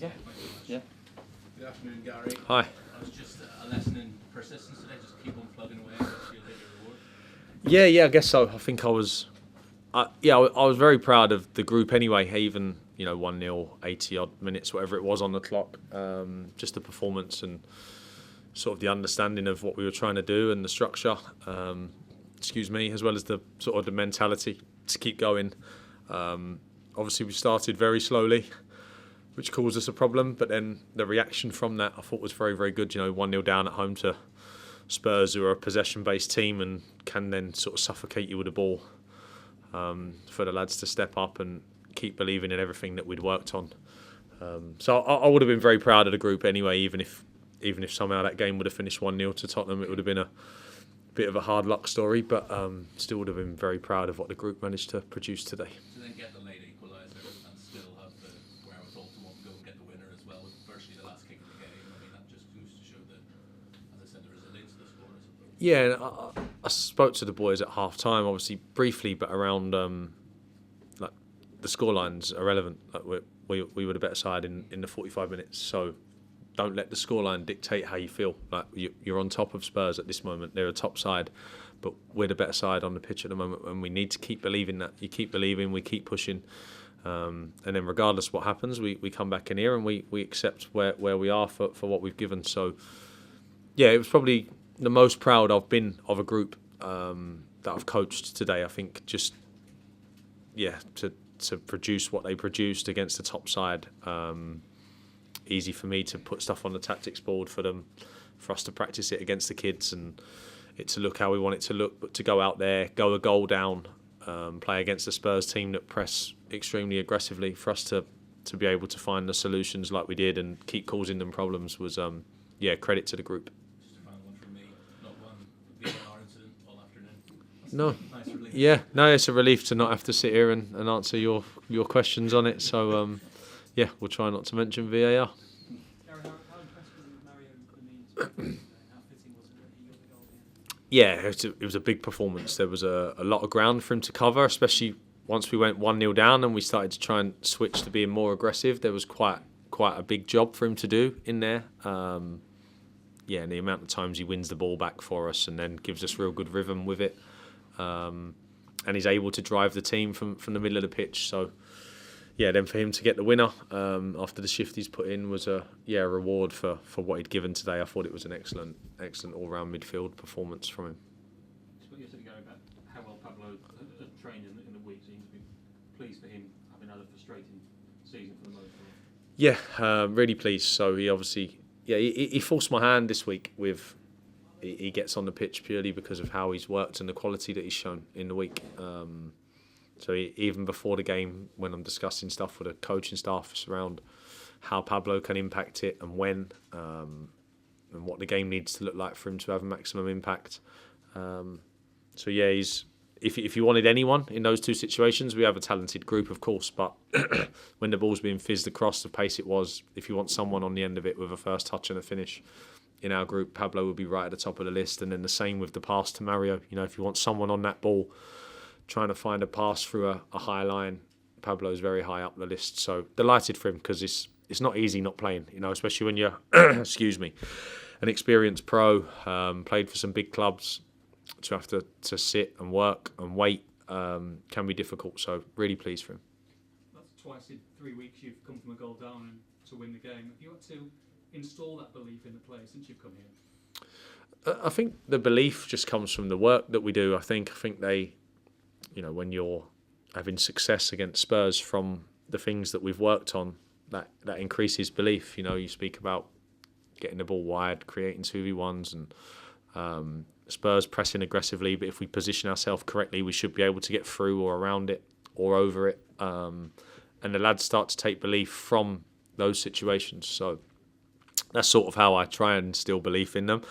Yeah. Yeah. Good afternoon, Gary. Hi. I was just a lesson in persistence today. Just keep on plugging away. You'll hit your reward. Yeah, I guess so. I think I was very proud of the group anyway. Even 1-0, 80 odd minutes, whatever it was on the clock. Just the performance and sort of the understanding of what we were trying to do and the structure. As well as the sort of the mentality to keep going. Obviously, we started very slowly, which caused us a problem. But then the reaction from that, I thought, was very, very good. 1-0 down at home to Spurs, who are a possession-based team and can then sort of suffocate you with the ball. For the lads to step up and keep believing in everything that we'd worked on. So I would have been very proud of the group anyway, even if somehow that game would have finished 1-0 to Tottenham. It would have been a bit of a hard luck story, but still would have been very proud of what the group managed to produce today. To then get the late equaliser and still have the wherewithal to want to go and get the winner as well, with virtually the last kick of the game. I mean, that just goes to show that, as I said, the resilience of the squad, I suppose. Yeah, I spoke to the boys at half time, obviously briefly, but around the scoreline's irrelevant. We were the better side in the 45 minutes, so don't let the scoreline dictate how you feel. You're on top of Spurs at this moment. They're a top side, but we're the better side on the pitch at the moment, and we need to keep believing that. You keep believing, we keep pushing, and then regardless of what happens, we come back in here and we accept where we are for what we've given. So yeah, it was probably the most proud I've been of a group that I've coached today. I think just to produce what they produced against the top side. Easy for me to put stuff on the tactics board for them, for us to practice it against the kids and it to look how we want it to look, but to go out there, go a goal down, play against the Spurs team that press extremely aggressively, for us to be able to find the solutions like we did and keep causing them problems was credit to the group. Just a final one from me. Not one VAR incident all afternoon. No. Nice relief. Yeah, no, it's a relief to not have to sit here and answer your questions on it. So we'll try not to mention VAR. Gary, how impressed were you with Mario Lamine today? How fitting was it that he got the goal at the end? Yeah, it was a big performance. There was a lot of ground for him to cover, especially once we went 1-0 down and we started to try and switch to being more aggressive. There was quite a big job for him to do in there. And the amount of times he wins the ball back for us and then gives us real good rhythm with it. And he's able to drive the team from the middle of the pitch. So then for him to get the winner after the shift he's put in was a reward for what he'd given today. I thought it was an excellent all-round midfield performance from him. What you said, Gary, about how well Pablo had trained in the week, seems to be pleased for him having had a frustrating season for the most part. Yeah, really pleased. So he obviously, he forced my hand this week with. He gets on the pitch purely because of how he's worked and the quality that he's shown in the week. So even before the game, when I'm discussing stuff with the coaching staff around how Pablo can impact it and when, and what the game needs to look like for him to have maximum impact. He's if you wanted anyone in those two situations, we have a talented group, of course, but when the ball's being fizzed across the pace it was, if you want someone on the end of it with a first touch and a finish, in our group, Pablo would be right at the top of the list. And then the same with the pass to Mario. If you want someone on that ball trying to find a pass through a high line, Pablo's very high up the list. So delighted for him because it's not easy not playing, especially when you're, an experienced pro, played for some big clubs. To have to sit and work and wait can be difficult. So really pleased for him. That's twice in 3 weeks you've come from a goal down and to win the game. Have you had to install that belief in the players since you've come here? I think the belief just comes from the work that we do. I think they, when you're having success against Spurs from the things that we've worked on, that increases belief. You speak about getting the ball wide, creating 2v1s and Spurs pressing aggressively, but if we position ourselves correctly, we should be able to get through or around it or over it. And the lads start to take belief from those situations. So that's sort of how I try and instill belief in them.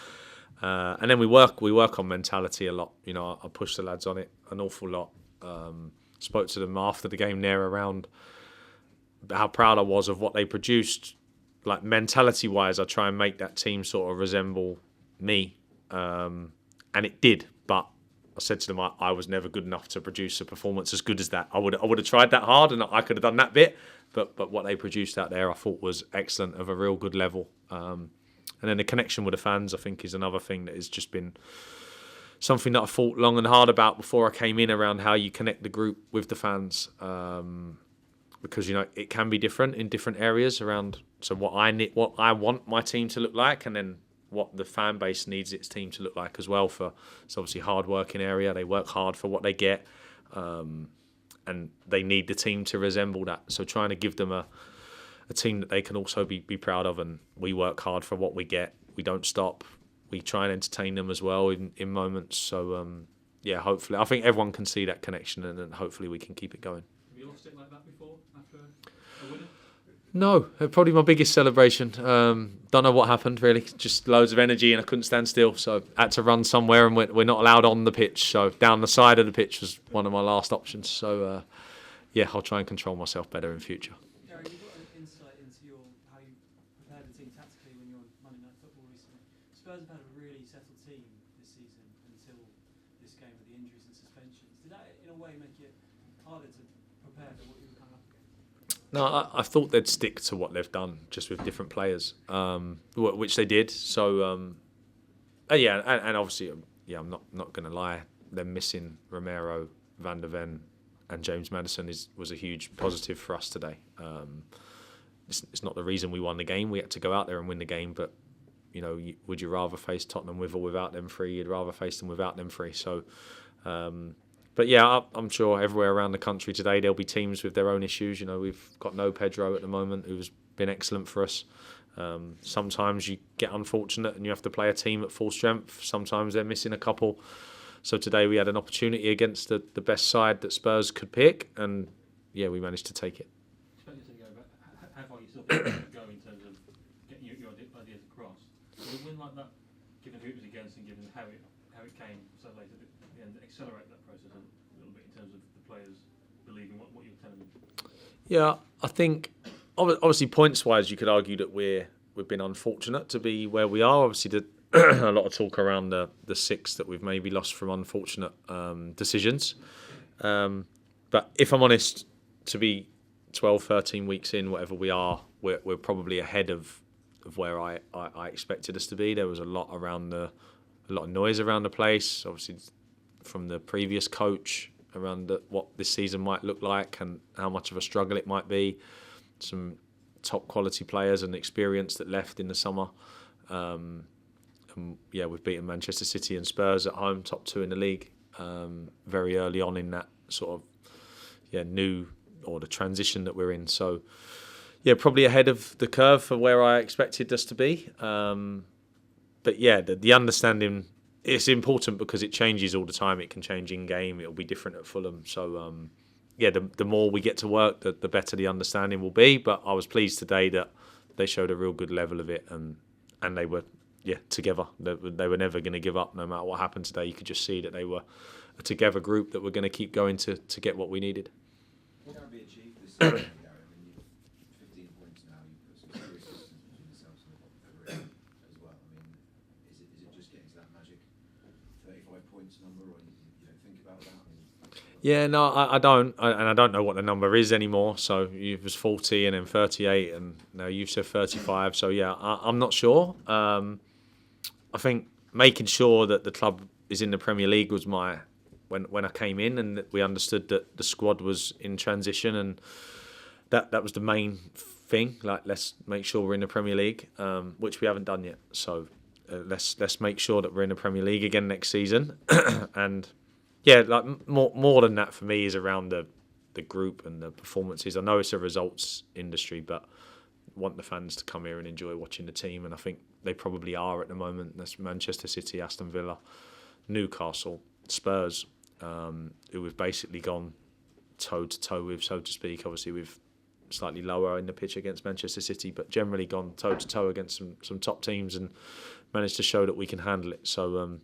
And then we work on mentality a lot. I push the lads on it an awful lot. Spoke to them after the game there around how proud I was of what they produced. Like mentality-wise, I try and make that team sort of resemble me. And it did, but said to them, I was never good enough to produce a performance as good as that. I would have tried that hard, and I could have done that bit, but what they produced out there, I thought was excellent, of a real good level. And then the connection with the fans, I think, is another thing that has just been something that I thought long and hard about before I came in, around how you connect the group with the fans. Because, you know, it can be different in different areas around. So what I want my team to look like, and then what the fan base needs its team to look like as well. For it's obviously a hard working area. They work hard for what they get, and they need the team to resemble that. So trying to give them a team that they can also be proud of, and we work hard for what we get. We don't stop. We try and entertain them as well in moments. So yeah, hopefully, I think everyone can see that connection, and then hopefully we can keep it going. Have you lost it like that before after a winner? No, probably my biggest celebration. Don't know what happened, really. Just loads of energy, and I couldn't stand still. So I had to run somewhere, and we're not allowed on the pitch. So down the side of the pitch was one of my last options. So yeah, I'll try and control myself better in future. Gary, you've got an insight into how you prepare the team tactically when you're on Monday Night Football recently. Spurs have had a really settled team this season until this game with the injuries and suspensions. Did that, in a way, make it harder to prepare for what you were coming up against? No, I thought they'd stick to what they've done, just with different players, which they did. So, yeah, and obviously, yeah, I'm not going to lie. Them missing Romero, Van der Ven, and James Maddison was a huge positive for us today. It's not the reason we won the game. We had to go out there and win the game, but you know, would you rather face Tottenham with or without them three? You'd rather face them without them three. So. But yeah, I'm sure everywhere around the country today there'll be teams with their own issues. You know, we've got no Pedro at the moment, who's been excellent for us. Sometimes you get unfortunate and you have to play a team at full strength. Sometimes they're missing a couple. So today we had an opportunity against the best side that Spurs could pick, and yeah, we managed to take it. Expected to go, but how far you still think you go in terms of getting your ideas across? Would a win like that, given who it was against and given how it came so late at the end, accelerate that process a little bit in terms of the players believing what you're telling them? Yeah, I think obviously points-wise, you could argue that we've been unfortunate to be where we are. Obviously, a lot of talk around the six that we've maybe lost from unfortunate decisions. But if I'm honest, to be 12, 13 weeks in, whatever we are, we're probably ahead of where I expected us to be. There was a lot of noise around the place, obviously from the previous coach around what this season might look like and how much of a struggle it might be. Some top quality players and experience that left in the summer. And yeah, we've beaten Manchester City and Spurs at home, top two in the league, very early on in that sort of the transition that we're in. So yeah, probably ahead of the curve for where I expected us to be. But yeah, the understanding, it's important because it changes all the time. It can change in game. It'll be different at Fulham. So yeah, the more we get to work, the better the understanding will be. But I was pleased today that they showed a real good level of it, and they were together. They were never going to give up no matter what happened today. You could just see that they were a together group that were going to keep going to get what we needed. What can be achieved this season, Gary? I mean, you've 15 points now. You've put some serious distance between yourselves and the top three as well. I mean, is it just getting to that magic 35 points number, or you don't think about that? Yeah, no, I don't, and I don't know what the number is anymore. So you was 40 and then 38, and now you've said 35. So yeah, I'm not sure. I think making sure that the club is in the Premier League was when I came in, and that we understood that the squad was in transition, and that was the main thing. Like, let's make sure we're in the Premier League, which we haven't done yet. So let's make sure that we're in the Premier League again next season, and. Yeah, like more than that for me is around the group and the performances. I know it's a results industry, but I want the fans to come here and enjoy watching the team, and I think they probably are at the moment. That's Manchester City, Aston Villa, Newcastle, Spurs, who we've basically gone toe-to-toe with, so to speak. Obviously, we've slightly lower in the pitch against Manchester City, but generally gone toe-to-toe against some top teams and managed to show that we can handle it. So...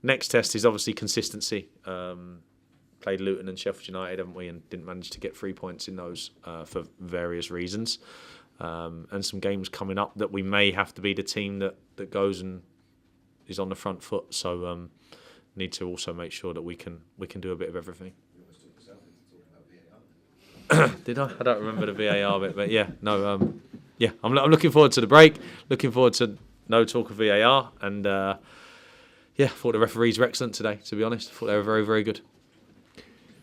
next test is obviously consistency. Played Luton and Sheffield United, haven't we, and didn't manage to get 3 points in those for various reasons. And some games coming up that we may have to be the team that goes and is on the front foot. So need to also make sure that we can do a bit of everything. You almost took yourself into talking about VAR. Did I? I don't remember the VAR bit, but yeah, no, yeah, I'm looking forward to the break. Looking forward to no talk of VAR, and yeah, I thought the referees were excellent today. To be honest, I thought they were very, very good.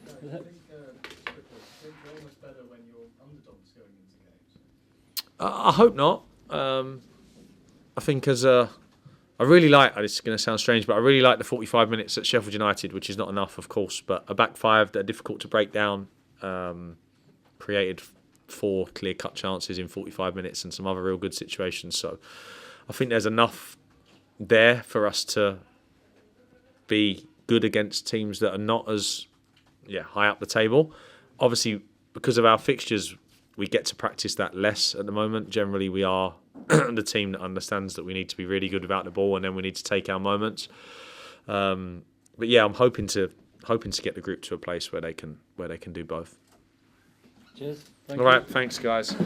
I think you're almost better when you're underdogs going into games. I hope not. I think I really like, this is going to sound strange, but I really like the 45 minutes at Sheffield United, which is not enough, of course, but a back five that are difficult to break down, created 4 clear-cut chances in 45 minutes and some other real good situations. So I think there's enough there for us to be good against teams that are not as high up the table. Obviously, because of our fixtures, we get to practice that less at the moment. Generally, we are the team that understands that we need to be really good without the ball, and then we need to take our moments. But yeah, I'm hoping to get the group to a place where they can do both. Cheers. All right, thanks guys.